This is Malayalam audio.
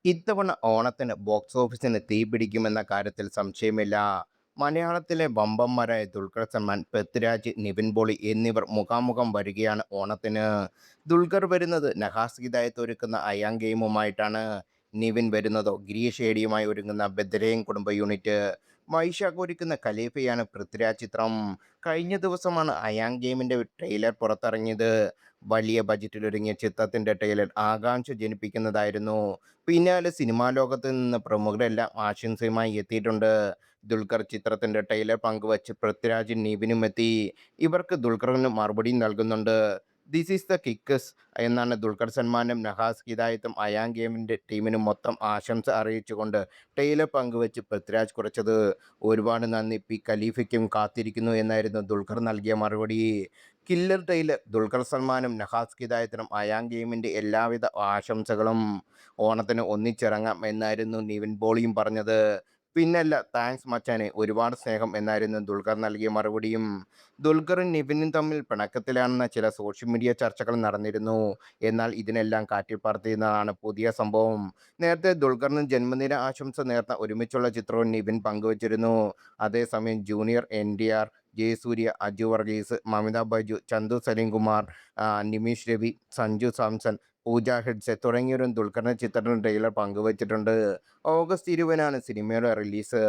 ഇത്തവണ ഓണത്തിന് ബോക്സ് ഓഫീസിന് തീപിടിക്കുമെന്ന കാര്യത്തിൽ സംശയമില്ല. മലയാളത്തിലെ വമ്പന്മാരായ ദുൽഖർ സൽമാൻ, പൃഥ്വിരാജ്, നിവിൻ പോളി എന്നിവർ മുഖാമുഖം വരികയാണ് ഓണത്തിന്. ദുൽഖർ വരുന്നത് നഹാസ് ഹിദായത്ത് ഒരുക്കുന്ന അയാം ഗെയിമുമായിട്ടാണ്. നിവിൻ വരുന്നതോ ഗിരീഷ് ഏടിയുമായി ഒരുങ്ങുന്ന ബദ്രയൻ കുടുംബ യൂണിറ്റ്. വൈശാഖ് ഒരുക്കുന്ന ഖലീഫയാണ് പൃഥ്വിരാജ് ചിത്രം. കഴിഞ്ഞ ദിവസമാണ് അയാം ഗെയിമിന്റെ ട്രെയിലർ പുറത്തിറങ്ങിയത്. വലിയ ബജറ്റിലൊരുങ്ങിയ ചിത്രത്തിന്റെ ട്രെയിലർ ആകാംക്ഷ ജനിപ്പിക്കുന്നതായിരുന്നു. പിന്നാലെ സിനിമാ ലോകത്ത് നിന്ന് പ്രമുഖരെല്ലാം ആശംസയുമായി എത്തിയിട്ടുണ്ട്. ദുൽഖർ ചിത്രത്തിന്റെ ട്രെയിലർ പങ്കുവച്ച് പൃഥ്വിരാജും നിവിനും എത്തി. ഇവർക്ക് ദുൽഖറിന് മറുപടിയും നൽകുന്നുണ്ട്. ദിസ് ഈസ് ദ കിക്കസ് എന്നാണ് ദുൽഖർ സൽമാനും നഹാസ് ഹിദായത്തും അയാം ഗെയിമിന്റെ ടീമിനും മൊത്തം ആശംസ അറിയിച്ചുകൊണ്ട് ട്രെയിലർ പങ്കുവച്ച് പൃഥ്വിരാജ് കുറിച്ചത്. ഒരുപാട് നന്ദി, പി ഖലീഫയ്ക്കും കാത്തിരിക്കുന്നു എന്നായിരുന്നു ദുൽഖർ നൽകിയ മറുപടി. Killer trailer. ദുൽഖർ സൽമാനും നഹാസ് ഹിദായത്തിനും അയാം ഗെയിമിന്റെ എല്ലാവിധ ആശംസകളും. ഓണത്തിന് ഒന്നിച്ചിറങ്ങാം എന്നായിരുന്നു നിവിൻ പോളിയും പറഞ്ഞത്. പിന്നല്ല, താങ്ക്സ് മച്ചാനെ, ഒരുപാട് സ്നേഹം എന്നായിരുന്നു ദുൽഖർ നൽകിയ മറുപടിയും. ദുൽഖറും നിവിനും തമ്മിൽ പിണക്കത്തിലാണെന്ന ചില സോഷ്യൽ മീഡിയ ചർച്ചകൾ നടന്നിരുന്നു. എന്നാൽ ഇതിനെല്ലാം കാറ്റിൽ പറത്തിയതാണ് പുതിയ സംഭവം. നേരത്തെ ദുൽഖറിന് ജന്മദിന ആശംസ നേർന്ന ഒരുമിച്ചുള്ള ചിത്രവും നിവിൻ പങ്കുവച്ചിരുന്നു. അതേസമയം ജൂനിയർ NTR, ജയസൂര്യ, അജു വർഗീസ്, മമിത ബൈജു, ചന്തു സലീംകുമാർ, നിമിഷ് രവി, സഞ്ജു സാംസൺ, പൂജ ഹെഡ്സെ തുടങ്ങിയവരും ദുൽഖറിന്റെ ചിത്രത്തിന് ട്രെയിലർ പങ്കുവച്ചിട്ടുണ്ട്. ഓഗസ്റ്റ് 20-നാണ് സിനിമയുടെ റിലീസ്.